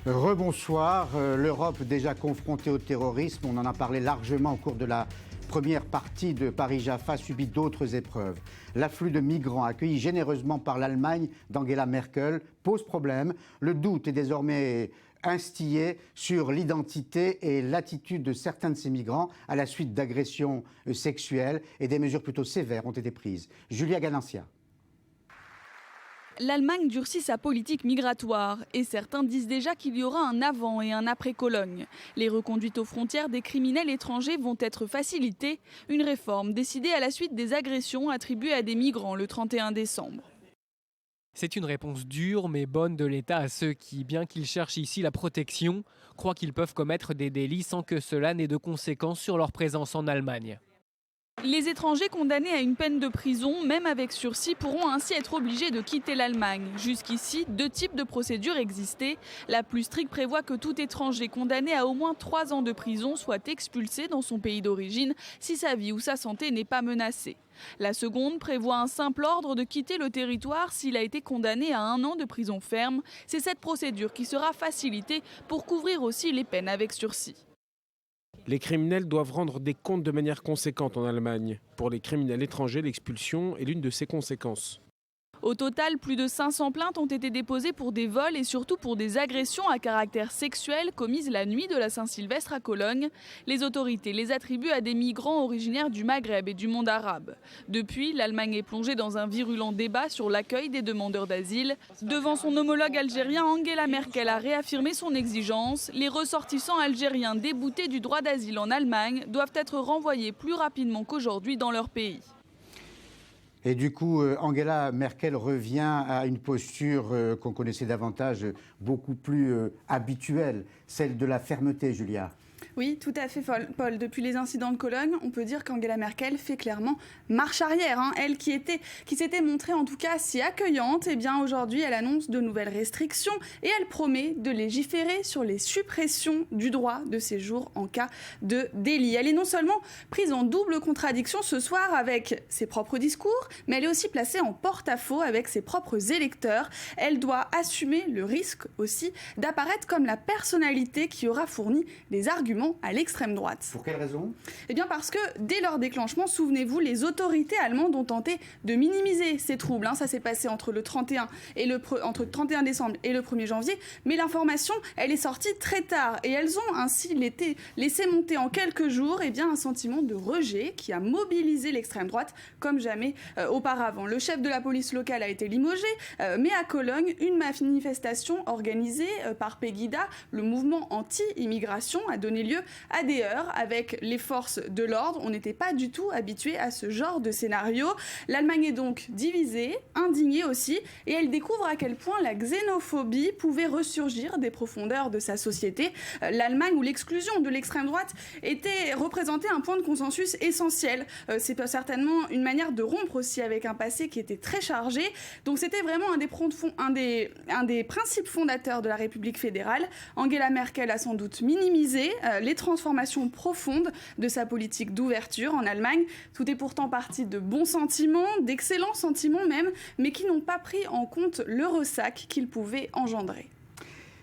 Rebonsoir. L'Europe déjà confrontée au terrorisme, on en a parlé largement au cours de la première partie de Paris-Jaffa, subit d'autres épreuves. L'afflux de migrants accueillis généreusement par l'Allemagne d'Angela Merkel pose problème. Le doute est désormais instillé sur l'identité et l'attitude de certains de ces migrants à la suite d'agressions sexuelles, et des mesures plutôt sévères ont été prises. Julia Ganancia. L'Allemagne durcit sa politique migratoire et certains disent déjà qu'il y aura un avant et un après Cologne. Les reconduites aux frontières des criminels étrangers vont être facilitées, une réforme décidée à la suite des agressions attribuées à des migrants le 31 décembre. C'est une réponse dure mais bonne de l'État à ceux qui, bien qu'ils cherchent ici la protection, croient qu'ils peuvent commettre des délits sans que cela n'ait de conséquences sur leur présence en Allemagne. Les étrangers condamnés à une peine de prison, même avec sursis, pourront ainsi être obligés de quitter l'Allemagne. Jusqu'ici, 2 types de procédures existaient. La plus stricte prévoit que tout étranger condamné à au moins 3 ans de prison soit expulsé dans son pays d'origine si sa vie ou sa santé n'est pas menacée. La seconde prévoit un simple ordre de quitter le territoire s'il a été condamné à 1 an de prison ferme. C'est cette procédure qui sera facilitée pour couvrir aussi les peines avec sursis. Les criminels doivent rendre des comptes de manière conséquente en Allemagne. Pour les criminels étrangers, l'expulsion est l'une de ses conséquences. Au total, plus de 500 plaintes ont été déposées pour des vols et surtout pour des agressions à caractère sexuel commises la nuit de la Saint-Sylvestre à Cologne. Les autorités les attribuent à des migrants originaires du Maghreb et du monde arabe. Depuis, l'Allemagne est plongée dans un virulent débat sur l'accueil des demandeurs d'asile. Devant son homologue algérien, Angela Merkel a réaffirmé son exigence. Les ressortissants algériens déboutés du droit d'asile en Allemagne doivent être renvoyés plus rapidement qu'aujourd'hui dans leur pays. Et du coup, Angela Merkel revient à une posture qu'on connaissait davantage, beaucoup plus habituelle, celle de la fermeté, Julia. Oui, tout à fait, Paul. Depuis les incidents de Cologne, on peut dire qu'Angela Merkel fait clairement marche arrière. Elle qui s'était montrée en tout cas si accueillante, aujourd'hui elle annonce de nouvelles restrictions et elle promet de légiférer sur les suppressions du droit de séjour en cas de délit. Elle est non seulement prise en double contradiction ce soir avec ses propres discours, mais elle est aussi placée en porte-à-faux avec ses propres électeurs. Elle doit assumer le risque aussi d'apparaître comme la personnalité qui aura fourni des arguments à l'extrême droite. Pour quelle raison ? Parce que dès leur déclenchement, souvenez-vous, les autorités allemandes ont tenté de minimiser ces troubles. Ça s'est passé entre le 31 décembre et le 1er janvier, mais l'information, elle est sortie très tard et elles ont ainsi laissé monter en quelques jours un sentiment de rejet qui a mobilisé l'extrême droite comme jamais auparavant. Le chef de la police locale a été limogé, mais à Cologne, une manifestation organisée par Pegida, le mouvement anti-immigration, a donné lieu à des heurts avec les forces de l'ordre. On n'était pas du tout habitué à ce genre de scénario. L'Allemagne est donc divisée, indignée aussi, et elle découvre à quel point la xénophobie pouvait ressurgir des profondeurs de sa société. L'Allemagne, où l'exclusion de l'extrême droite représentait un point de consensus essentiel. C'est certainement une manière de rompre aussi avec un passé qui était très chargé. Donc c'était vraiment un des principes fondateurs de la République fédérale. Angela Merkel a sans doute minimisé les transformations profondes de sa politique d'ouverture en Allemagne. Tout est pourtant parti de bons sentiments, d'excellents sentiments même, mais qui n'ont pas pris en compte le ressac qu'ils pouvaient engendrer.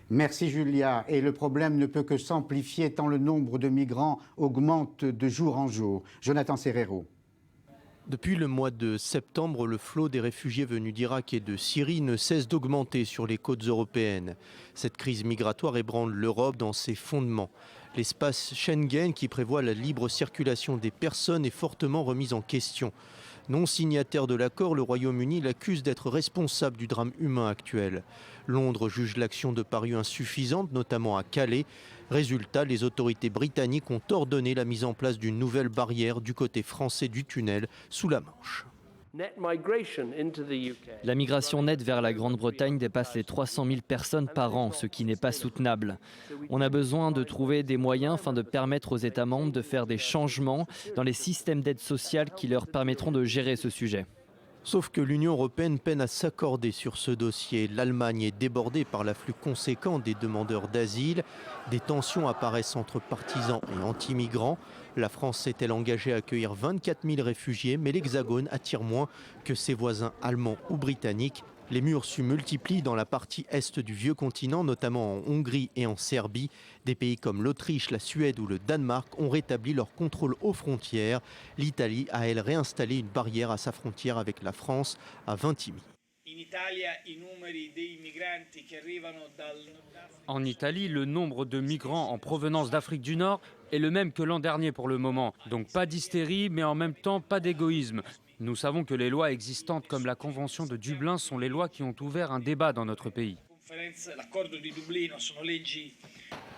Merci Julia. Et le problème ne peut que s'amplifier tant le nombre de migrants augmente de jour en jour. Jonathan Serrero. Depuis le mois de septembre, le flot des réfugiés venus d'Irak et de Syrie ne cesse d'augmenter sur les côtes européennes. Cette crise migratoire ébranle l'Europe dans ses fondements. L'espace Schengen, qui prévoit la libre circulation des personnes, est fortement remis en question. Non signataire de l'accord, le Royaume-Uni l'accuse d'être responsable du drame humain actuel. Londres juge l'action de Paris insuffisante, notamment à Calais. Résultat, les autorités britanniques ont ordonné la mise en place d'une nouvelle barrière du côté français du tunnel sous la Manche. La migration nette vers la Grande-Bretagne dépasse les 300 000 personnes par an, ce qui n'est pas soutenable. On a besoin de trouver des moyens afin de permettre aux États membres de faire des changements dans les systèmes d'aide sociale qui leur permettront de gérer ce sujet. Sauf que l'Union européenne peine à s'accorder sur ce dossier. L'Allemagne est débordée par l'afflux conséquent des demandeurs d'asile. Des tensions apparaissent entre partisans et anti-migrants. La France s'est-elle engagée à accueillir 24 000 réfugiés, mais l'Hexagone attire moins que ses voisins allemands ou britanniques. Les murs se multiplient dans la partie est du vieux continent, notamment en Hongrie et en Serbie. Des pays comme l'Autriche, la Suède ou le Danemark ont rétabli leur contrôle aux frontières. L'Italie a, elle, réinstallé une barrière à sa frontière avec la France à Vintimille. En Italie, le nombre de migrants en provenance d'Afrique du Nord est le même que l'an dernier pour le moment. Donc pas d'hystérie, mais en même temps pas d'égoïsme. Nous savons que les lois existantes comme la Convention de Dublin sont les lois qui ont ouvert un débat dans notre pays.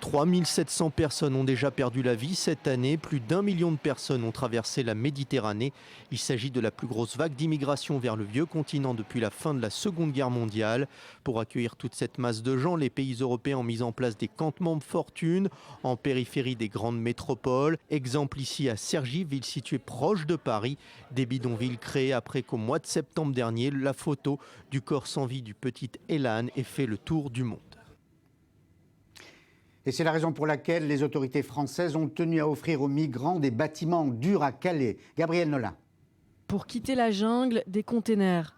3700 personnes ont déjà perdu la vie cette année. Plus d'1 million de personnes ont traversé la Méditerranée. Il s'agit de la plus grosse vague d'immigration vers le vieux continent depuis la fin de la Seconde Guerre mondiale. Pour accueillir toute cette masse de gens, les pays européens ont mis en place des campements de fortune en périphérie des grandes métropoles. Exemple ici à Cergy, ville située proche de Paris. Des bidonvilles créés après qu'au mois de septembre dernier, la photo du corps sans vie du petit Elan ait fait le tour du monde. Et c'est la raison pour laquelle les autorités françaises ont tenu à offrir aux migrants des bâtiments en dur à Calais. Gabriel Nolin. Pour quitter la jungle, des containers.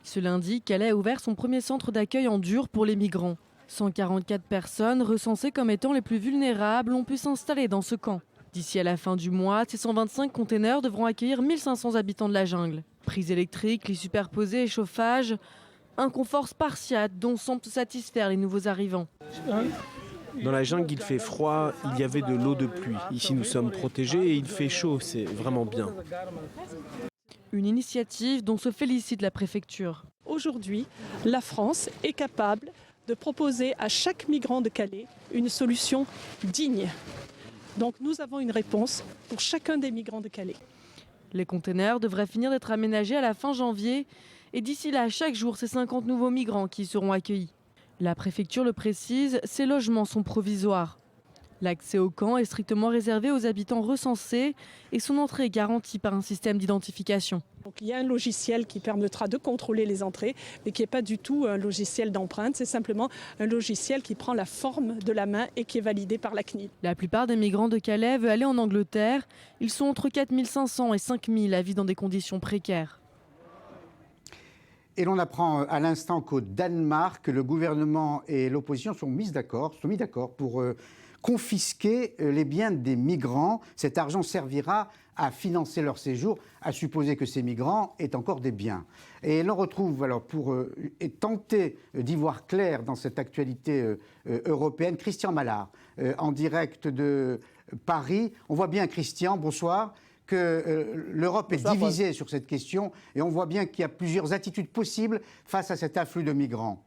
Ce lundi, Calais a ouvert son premier centre d'accueil en dur pour les migrants. 144 personnes, recensées comme étant les plus vulnérables, ont pu s'installer dans ce camp. D'ici à la fin du mois, ces 125 containers devront accueillir 1500 habitants de la jungle. Prise électrique, lits superposés et chauffage, un confort spartiate dont semblent se satisfaire les nouveaux arrivants. Dans la jungle, il fait froid, il y avait de l'eau de pluie. Ici, nous sommes protégés et il fait chaud, c'est vraiment bien. Une initiative dont se félicite la préfecture. Aujourd'hui, la France est capable de proposer à chaque migrant de Calais une solution digne. Donc nous avons une réponse pour chacun des migrants de Calais. Les containers devraient finir d'être aménagés à la fin janvier et d'ici là, chaque jour, c'est 50 nouveaux migrants qui y seront accueillis. La préfecture le précise, ces logements sont provisoires. L'accès au camp est strictement réservé aux habitants recensés et son entrée est garantie par un système d'identification. Donc, il y a un logiciel qui permettra de contrôler les entrées, mais qui n'est pas du tout un logiciel d'empreinte, c'est simplement un logiciel qui prend la forme de la main et qui est validé par la CNIL. La plupart des migrants de Calais veulent aller en Angleterre. Ils sont entre 4500 et 5000 à vivre dans des conditions précaires. Et l'on apprend à l'instant qu'au Danemark, le gouvernement et l'opposition sont mis d'accord pour confisquer les biens des migrants. Cet argent servira à financer leur séjour, à supposer que ces migrants aient encore des biens. Et l'on retrouve, alors pour tenter d'y voir clair dans cette actualité européenne, Christian Mallard, en direct de Paris. On voit bien, Christian, bonsoir, que l'Europe est divisée sur cette question et on voit bien qu'il y a plusieurs attitudes possibles face à cet afflux de migrants.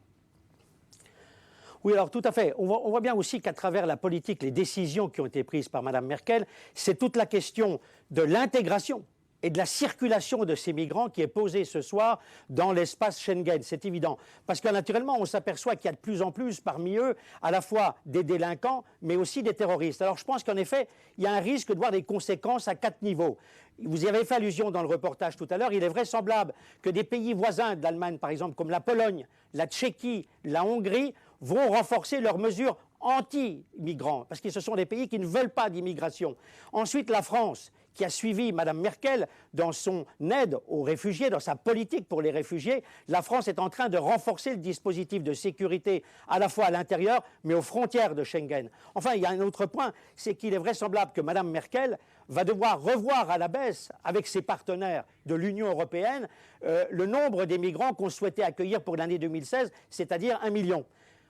Oui, alors tout à fait. On voit bien aussi qu'à travers la politique, les décisions qui ont été prises par Mme Merkel, c'est toute la question de l'intégration et de la circulation de ces migrants qui est posée ce soir dans l'espace Schengen. C'est évident. Parce que naturellement, on s'aperçoit qu'il y a de plus en plus parmi eux à la fois des délinquants, mais aussi des terroristes. Alors je pense qu'en effet, il y a un risque de voir des conséquences à 4 niveaux. Vous y avez fait allusion dans le reportage tout à l'heure. Il est vraisemblable que des pays voisins de l'Allemagne, par exemple, comme la Pologne, la Tchéquie, la Hongrie, vont renforcer leurs mesures anti-migrants, parce que ce sont des pays qui ne veulent pas d'immigration. Ensuite, la France, qui a suivi Mme Merkel dans son aide aux réfugiés, dans sa politique pour les réfugiés, la France est en train de renforcer le dispositif de sécurité à la fois à l'intérieur, mais aux frontières de Schengen. Enfin, il y a un autre point, c'est qu'il est vraisemblable que Mme Merkel va devoir revoir à la baisse, avec ses partenaires de l'Union européenne, le nombre des migrants qu'on souhaitait accueillir pour l'année 2016, c'est-à-dire 1 million.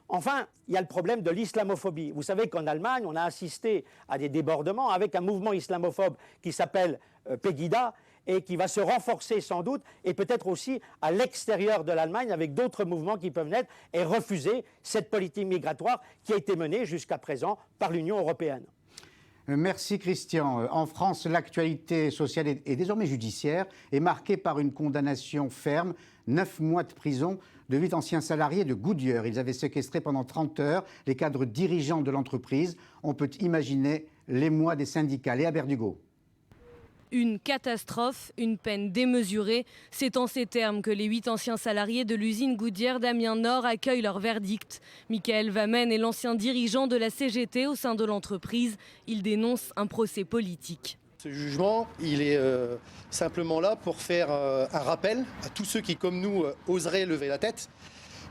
Enfin, il y a le problème de l'islamophobie. Vous savez qu'en Allemagne, on a assisté à des débordements avec un mouvement islamophobe qui s'appelle Pegida et qui va se renforcer sans doute et peut-être aussi à l'extérieur de l'Allemagne avec d'autres mouvements qui peuvent naître et refuser cette politique migratoire qui a été menée jusqu'à présent par l'Union européenne. Merci Christian. En France, l'actualité sociale et désormais judiciaire est marquée par une condamnation ferme, 9 mois de prison de 8 anciens salariés de Goodyear. Ils avaient séquestré pendant 30 heures les cadres dirigeants de l'entreprise. On peut imaginer l'émoi des syndicats. Léa Berdugo. Une catastrophe, une peine démesurée. C'est en ces termes que les 8 anciens salariés de l'usine Goodyear d'Amiens Nord accueillent leur verdict. Michael Vamen est l'ancien dirigeant de la CGT au sein de l'entreprise. Il dénonce un procès politique. Ce jugement, il est simplement là pour faire un rappel à tous ceux qui, comme nous, oseraient lever la tête,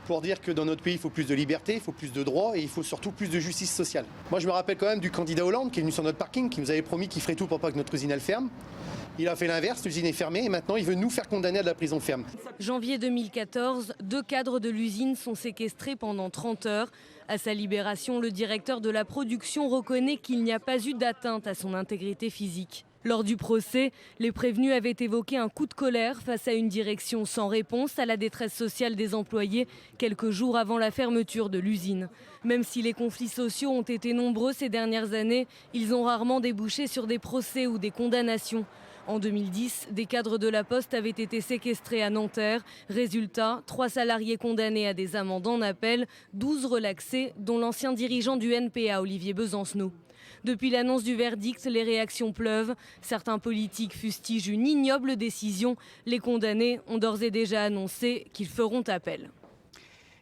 pour dire que dans notre pays, il faut plus de liberté, il faut plus de droits et il faut surtout plus de justice sociale. Moi, je me rappelle quand même du candidat Hollande qui est venu sur notre parking, qui nous avait promis qu'il ferait tout pour pas que notre usine elle ferme. Il a fait l'inverse, l'usine est fermée et maintenant il veut nous faire condamner à de la prison ferme. Janvier 2014, 2 cadres de l'usine sont séquestrés pendant 30 heures. À sa libération, le directeur de la production reconnaît qu'il n'y a pas eu d'atteinte à son intégrité physique. Lors du procès, les prévenus avaient évoqué un coup de colère face à une direction sans réponse à la détresse sociale des employés quelques jours avant la fermeture de l'usine. Même si les conflits sociaux ont été nombreux ces dernières années, ils ont rarement débouché sur des procès ou des condamnations. En 2010, des cadres de la Poste avaient été séquestrés à Nanterre. Résultat, 3 salariés condamnés à des amendes en appel, 12 relaxés, dont l'ancien dirigeant du NPA, Olivier Besancenot. Depuis l'annonce du verdict, les réactions pleuvent. Certains politiques fustigent une ignoble décision. Les condamnés ont d'ores et déjà annoncé qu'ils feront appel.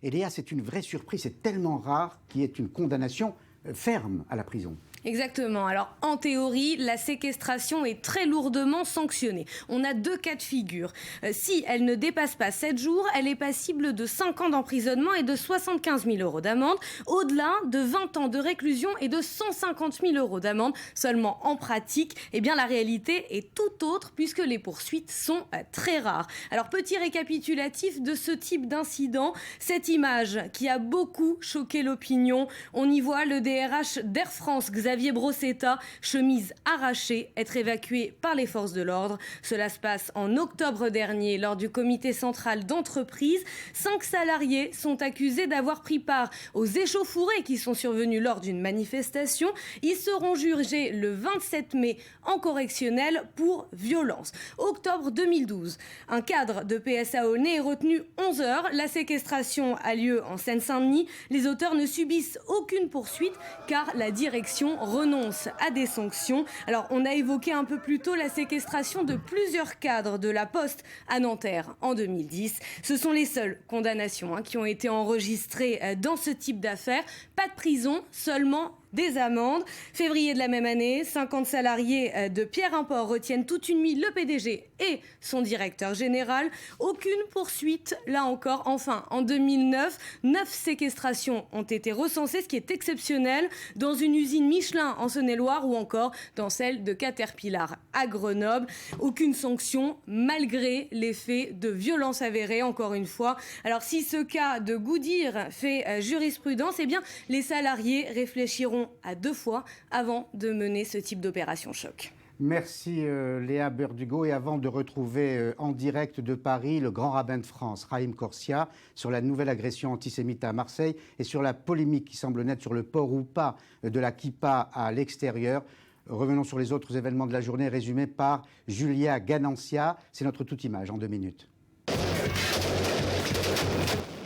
Et Léa, c'est une vraie surprise, c'est tellement rare qu'il y ait une condamnation ferme à la prison. Exactement. Alors, en théorie, la séquestration est très lourdement sanctionnée. On a 2 cas de figure. Si elle ne dépasse pas 7 jours, elle est passible de 5 ans d'emprisonnement et de 75 000 € d'amende. Au-delà, de 20 ans de réclusion et de 150 000 € d'amende. Seulement, en pratique, eh bien, la réalité est tout autre puisque les poursuites sont très rares. Alors, petit récapitulatif de ce type d'incident. Cette image qui a beaucoup choqué l'opinion. On y voit le DRH d'Air France, Xavier Brossetta, chemise arrachée, être évacué par les forces de l'ordre. Cela se passe en octobre dernier lors du comité central d'entreprise. 5 salariés sont accusés d'avoir pris part aux échauffourées qui sont survenues lors d'une manifestation. Ils seront jugés le 27 mai en correctionnel pour violence. Octobre 2012, un cadre de PSA Aulnay est retenu 11 heures. La séquestration a lieu en Seine-Saint-Denis. Les auteurs ne subissent aucune poursuite car la direction renonce à des sanctions. Alors, on a évoqué un peu plus tôt la séquestration de plusieurs cadres de la Poste à Nanterre en 2010. Ce sont les seules condamnations qui ont été enregistrées dans ce type d'affaires. Pas de prison, seulement des amendes. Février de la même année, 50 salariés de Pierre Import retiennent toute une nuit le PDG et son directeur général. Aucune poursuite, là encore. Enfin, en 2009, 9 séquestrations ont été recensées, ce qui est exceptionnel, dans une usine Michelin en Saône-et-Loire ou encore dans celle de Caterpillar à Grenoble. Aucune sanction, malgré les faits de violence avérée, encore une fois. Alors, si ce cas de Goodyear fait jurisprudence, eh bien, les salariés réfléchiront à 2 fois avant de mener ce type d'opération choc. Merci Léa Berdugo. Et avant de retrouver en direct de Paris le grand rabbin de France, Raïm Corsia, sur la nouvelle agression antisémite à Marseille et sur la polémique qui semble naître sur le port ou pas de la kippa à l'extérieur. Revenons sur les autres événements de la journée résumés par Julia Ganancia. C'est notre toute image en 2 minutes.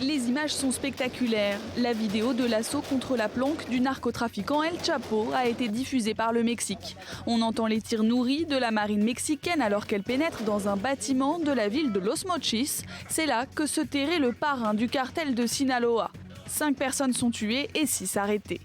Les images sont spectaculaires. La vidéo de l'assaut contre la planque du narcotrafiquant El Chapo a été diffusée par le Mexique. On entend les tirs nourris de la marine mexicaine alors qu'elle pénètre dans un bâtiment de la ville de Los Mochis. C'est là que se terrait le parrain du cartel de Sinaloa. 5 personnes sont tuées et 6 arrêtées.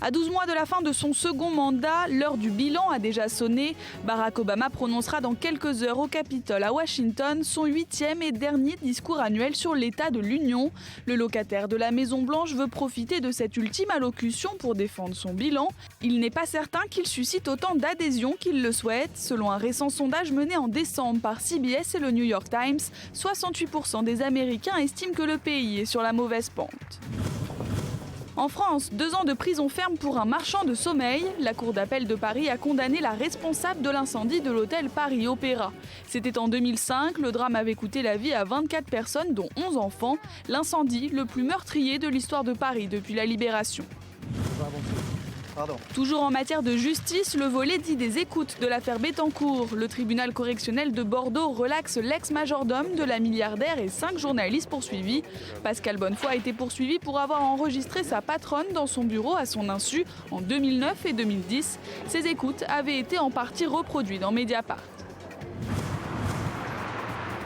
À 12 mois de la fin de son second mandat, l'heure du bilan a déjà sonné. Barack Obama prononcera dans quelques heures au Capitole à Washington son 8e et dernier discours annuel sur l'état de l'Union. Le locataire de la Maison-Blanche veut profiter de cette ultime allocution pour défendre son bilan. Il n'est pas certain qu'il suscite autant d'adhésion qu'il le souhaite. Selon un récent sondage mené en décembre par CBS et le New York Times, 68% des Américains estiment que le pays est sur la mauvaise pente. En France, 2 ans de prison ferme pour un marchand de sommeil. La Cour d'appel de Paris a condamné la responsable de l'incendie de l'hôtel Paris Opéra. C'était en 2005, le drame avait coûté la vie à 24 personnes, dont 11 enfants. L'incendie le plus meurtrier de l'histoire de Paris depuis la Libération. Toujours en matière de justice, le volet dit des écoutes de l'affaire Bettencourt. Le tribunal correctionnel de Bordeaux relaxe l'ex-majordome de la milliardaire et 5 journalistes poursuivis. Pascal Bonnefoy a été poursuivi pour avoir enregistré sa patronne dans son bureau à son insu en 2009 et 2010. Ces écoutes avaient été en partie reproduites dans Mediapart.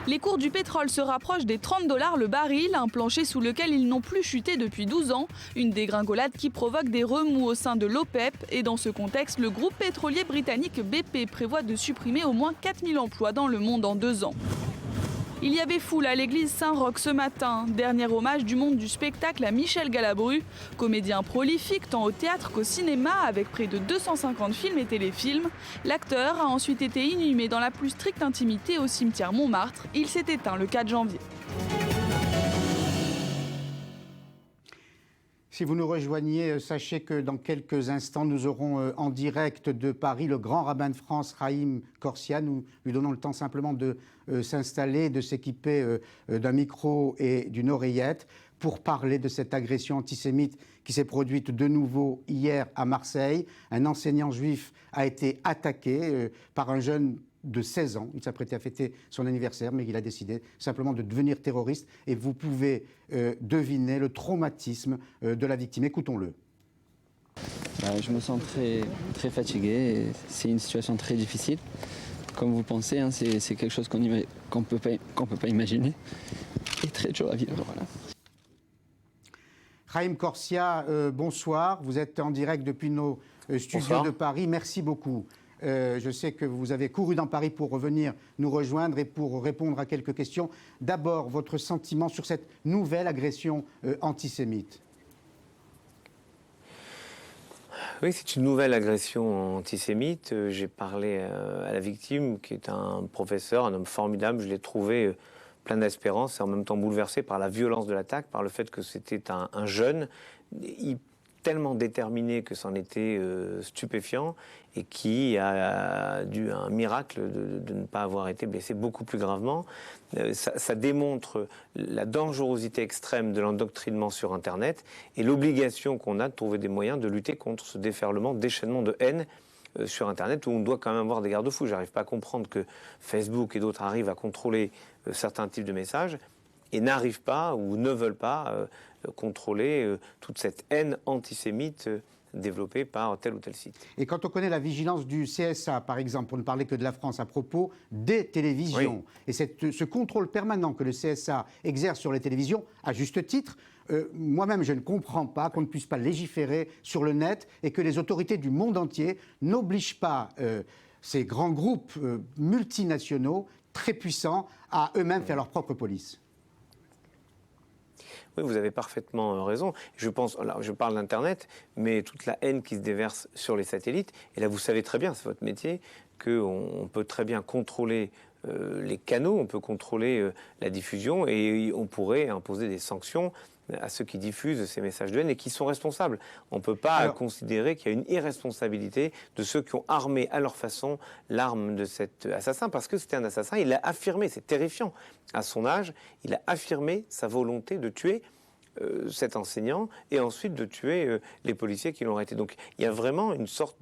Les cours du pétrole se rapprochent des 30 $ le baril, un plancher sous lequel ils n'ont plus chuté depuis 12 ans. Une dégringolade qui provoque des remous au sein de l'OPEP. Et dans ce contexte, le groupe pétrolier britannique BP prévoit de supprimer au moins 4000 emplois dans le monde en 2 ans. Il y avait foule à l'église Saint-Roch ce matin. Dernier hommage du monde du spectacle à Michel Galabru. Comédien prolifique tant au théâtre qu'au cinéma avec près de 250 films et téléfilms. L'acteur a ensuite été inhumé dans la plus stricte intimité au cimetière Montmartre. Il s'est éteint le 4 janvier. Si vous nous rejoignez, sachez que dans quelques instants, nous aurons en direct de Paris le grand rabbin de France, Chaim Corsia. Nous lui donnons le temps simplement de s'installer, de s'équiper d'un micro et d'une oreillette pour parler de cette agression antisémite qui s'est produite de nouveau hier à Marseille. Un enseignant juif a été attaqué par un jeune de 16 ans. Il s'apprêtait à fêter son anniversaire, mais il a décidé simplement de devenir terroriste. Et vous pouvez deviner le traumatisme de la victime. Écoutons-le. Je me sens très fatigué. C'est une situation très difficile. Comme vous pensez, hein, c'est quelque chose qu'on ne peut pas imaginer. Et très dur à vivre. Voilà. Chaim Corsia, bonsoir. Vous êtes en direct depuis nos studios bonsoir. De Paris. Merci beaucoup. Je sais que vous avez couru dans Paris pour revenir nous rejoindre et pour répondre à quelques questions. D'abord, votre sentiment sur cette nouvelle agression antisémite. Oui, c'est une nouvelle agression antisémite. J'ai parlé à la victime, qui est un professeur, un homme formidable. Je l'ai trouvé plein d'espérance et en même temps bouleversé par la violence de l'attaque, par le fait que c'était un jeune tellement déterminé que c'en était stupéfiant et qui a dû un miracle de ne pas avoir été blessé beaucoup plus gravement. Ça démontre la dangerosité extrême de l'endoctrinement sur Internet et l'obligation qu'on a de trouver des moyens de lutter contre ce déferlement, déchaînement de haine sur Internet où on doit quand même avoir des garde-fous. J'arrive pas à comprendre que Facebook et d'autres arrivent à contrôler certains types de messages et n'arrivent pas ou ne veulent pas contrôler toute cette haine antisémite développée par tel ou tel site. Et quand on connaît la vigilance du CSA, par exemple, pour ne parler que de la France à propos des télévisions, oui. Et ce contrôle permanent que le CSA exerce sur les télévisions, à juste titre, moi-même je ne comprends pas qu'on ne puisse pas légiférer sur le net et que les autorités du monde entier n'obligent pas ces grands groupes multinationaux très puissants à eux-mêmes faire leur propre police. Oui, vous avez parfaitement raison. Je pense, alors je parle d'Internet, mais toute la haine qui se déverse sur les satellites, et là vous savez très bien, c'est votre métier, qu'on peut très bien contrôler les canaux, on peut contrôler la diffusion et on pourrait imposer des sanctions à ceux qui diffusent ces messages de haine et qui sont responsables. On ne peut pas considérer qu'il y a une irresponsabilité de ceux qui ont armé à leur façon l'arme de cet assassin, parce que c'était un assassin, il a affirmé, c'est terrifiant, à son âge, il a affirmé sa volonté de tuer cet enseignant et ensuite de tuer les policiers qui l'ont arrêté. Donc il y a vraiment une sorte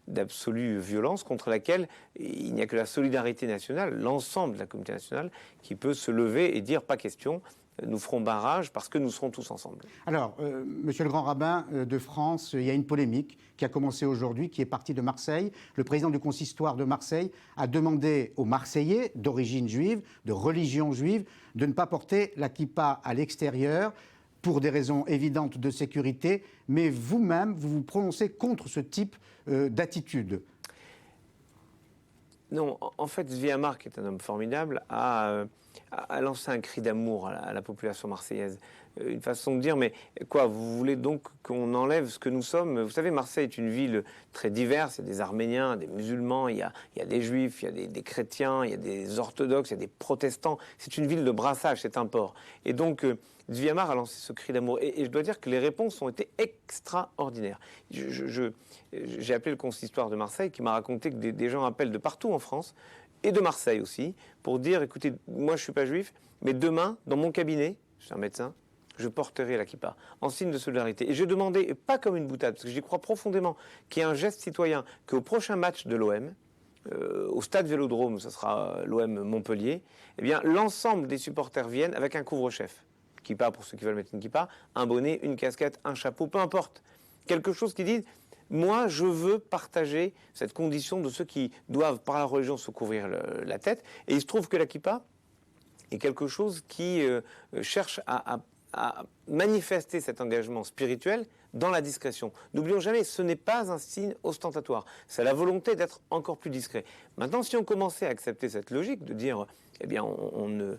d'absolue violence contre laquelle il n'y a que la solidarité nationale, l'ensemble de la communauté nationale, qui peut se lever et dire pas question. Nous ferons barrage parce que nous serons tous ensemble. Alors, monsieur le grand rabbin de France, il y a une polémique qui a commencé aujourd'hui, qui est partie de Marseille. Le président du consistoire de Marseille a demandé aux Marseillais d'origine juive, de religion juive, de ne pas porter la kippa à l'extérieur pour des raisons évidentes de sécurité. Mais vous-même, vous vous prononcez contre ce type d'attitude. Non, en fait, Zvi Amar, qui est un homme formidable, a lancé un cri d'amour à la population marseillaise. Une façon de dire, mais quoi, vous voulez donc qu'on enlève ce que nous sommes? Vous savez, Marseille est une ville très diverse, il y a des Arméniens, des musulmans, il y a des Juifs, il y a des chrétiens, il y a des orthodoxes, il y a des protestants. C'est une ville de brassage, c'est un port. Et donc, Zvi Amar a lancé ce cri d'amour. Et je dois dire que les réponses ont été extraordinaires. J'ai appelé le consistoire de Marseille qui m'a raconté que des gens appellent de partout en France, et de Marseille aussi, pour dire, écoutez, moi je ne suis pas juif, mais demain, dans mon cabinet, je suis un médecin, je porterai la kippa, en signe de solidarité. Et je demandais, et pas comme une boutade, parce que j'y crois profondément, qu'il y ait un geste citoyen, qu'au prochain match de l'OM, au stade Vélodrome, ce sera l'OM Montpellier, eh bien l'ensemble des supporters viennent avec un couvre-chef. Kippa, pour ceux qui veulent mettre une kippa, un bonnet, une casquette, un chapeau, peu importe. Quelque chose qui dit... Moi, je veux partager cette condition de ceux qui doivent, par la religion, se couvrir la tête. Et il se trouve que la kippa, est quelque chose qui cherche à manifester cet engagement spirituel dans la discrétion. N'oublions jamais, ce n'est pas un signe ostentatoire. C'est la volonté d'être encore plus discret. Maintenant, si on commençait à accepter cette logique de dire, eh bien, on ne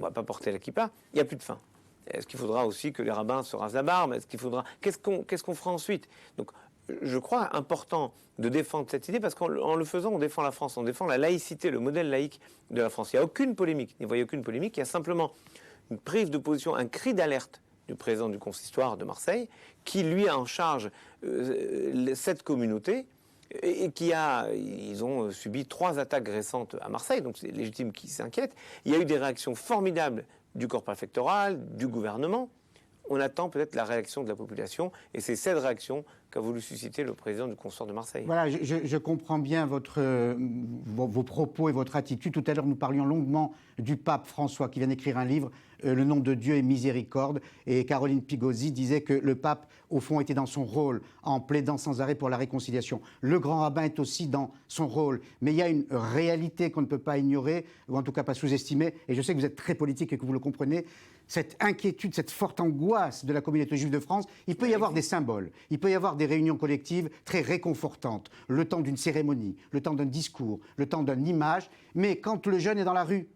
va pas porter la kippa, il n'y a plus de fin. Est-ce qu'il faudra aussi que les rabbins se rasent la barbe? Est-ce qu'il faudra... Qu'est-ce qu'on fera ensuite? Donc, je crois important de défendre cette idée parce qu'en le faisant, on défend la France, on défend la laïcité, le modèle laïque de la France. Il n'y a aucune polémique, n'y voyez aucune polémique, il y a simplement une prise de position, un cri d'alerte du président du consistoire de Marseille qui, lui, a en charge cette communauté et ils ont subi 3 attaques récentes à Marseille, donc c'est légitime qu'ils s'inquiètent. Il y a eu des réactions formidables du corps préfectoral, du gouvernement. On attend peut-être la réaction de la population et c'est cette réaction qu'a voulu susciter le président du consistoire de Marseille. Voilà, je comprends bien vos propos et votre attitude. Tout à l'heure, nous parlions longuement du pape François qui vient d'écrire un livre, Le nom de Dieu et miséricorde. Et Caroline Pigosi disait que le pape, au fond, était dans son rôle en plaidant sans arrêt pour la réconciliation. Le grand rabbin est aussi dans son rôle. Mais il y a une réalité qu'on ne peut pas ignorer, ou en tout cas pas sous-estimer. Et je sais que vous êtes très politique et que vous le comprenez. Cette inquiétude, cette forte angoisse de la communauté juive de France, il peut y avoir des symboles, il peut y avoir des réunions collectives très réconfortantes, le temps d'une cérémonie, le temps d'un discours, le temps d'une image, mais quand le jeune est dans la rue,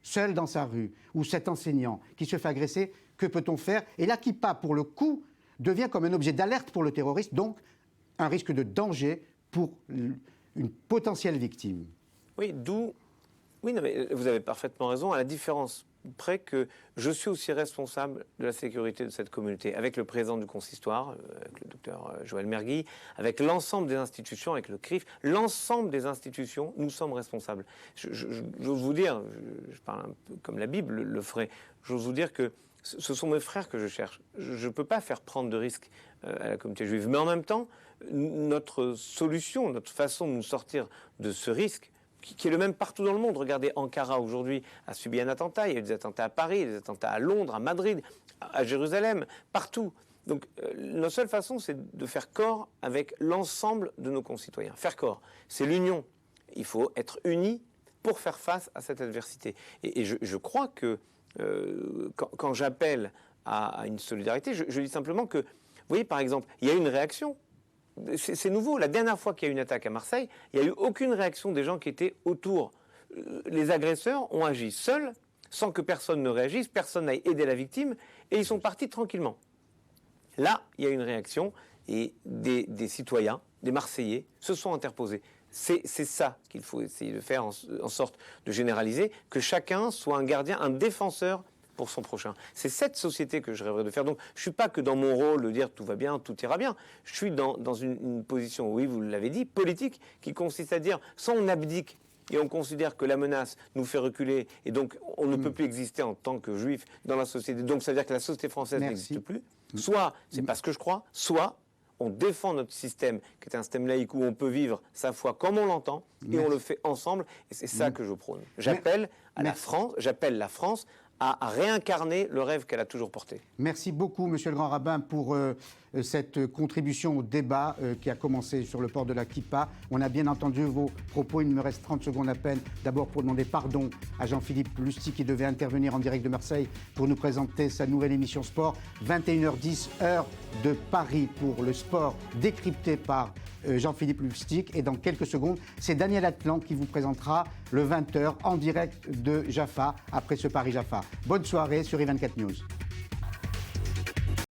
seul dans sa rue, ou cet enseignant qui se fait agresser, que peut-on faire? Et la kippa, pour le coup, devient comme un objet d'alerte pour le terroriste, donc un risque de danger pour une potentielle victime. Oui, Oui, non, mais vous avez parfaitement raison, à la différence près que je suis aussi responsable de la sécurité de cette communauté, avec le président du consistoire, avec le docteur Joël Mergui, avec l'ensemble des institutions, avec le CRIF, l'ensemble des institutions, nous sommes responsables. J'ose vous dire, je parle un peu comme la Bible le ferait, j'ose vous dire que ce sont mes frères que je cherche. Je ne peux pas faire prendre de risques à la communauté juive, mais en même temps, notre solution, notre façon de nous sortir de ce risque, qui est le même partout dans le monde. Regardez, Ankara aujourd'hui a subi un attentat, il y a eu des attentats à Paris, des attentats à Londres, à Madrid, à Jérusalem, partout. Donc la seule façon, c'est de faire corps avec l'ensemble de nos concitoyens. Faire corps, c'est l'union. Il faut être unis pour faire face à cette adversité. Et je crois que quand j'appelle à une solidarité, je dis simplement que, vous voyez, par exemple, il y a une réaction. C'est nouveau. La dernière fois qu'il y a eu une attaque à Marseille, il n'y a eu aucune réaction des gens qui étaient autour. Les agresseurs ont agi seuls, sans que personne ne réagisse, personne n'aille aider la victime, et ils sont partis tranquillement. Là, il y a une réaction, et des citoyens, des Marseillais, se sont interposés. C'est ça qu'il faut essayer de faire en sorte de généraliser, que chacun soit un gardien, un défenseur pour son prochain. C'est cette société que je rêverais de faire. Donc, je ne suis pas que dans mon rôle de dire tout va bien, tout ira bien. Je suis dans une position, oui, vous l'avez dit, politique, qui consiste à dire, sans on abdique et on considère que la menace nous fait reculer et donc on ne peut plus exister en tant que juif dans la société. Donc, ça veut dire que la société française n'existe plus. Soit, c'est pas ce que je crois, soit on défend notre système, qui est un système laïque où on peut vivre sa foi comme on l'entend, et on le fait ensemble, et c'est ça que je prône. J'appelle la France à réincarner le rêve qu'elle a toujours porté. Merci beaucoup, Monsieur le Grand Rabbin, pour cette contribution au débat qui a commencé sur le port de la kippa. On a bien entendu vos propos. Il me reste 30 secondes à peine. D'abord, pour demander pardon à Jean-Philippe Lusty qui devait intervenir en direct de Marseille pour nous présenter sa nouvelle émission sport. 21h10, heure de Paris pour le sport décrypté par Jean-Philippe Lusty. Et dans quelques secondes, c'est Daniel Atlan qui vous présentera le 20h en direct de Jaffa après ce Paris-Jaffa. Bonne soirée sur I24 News.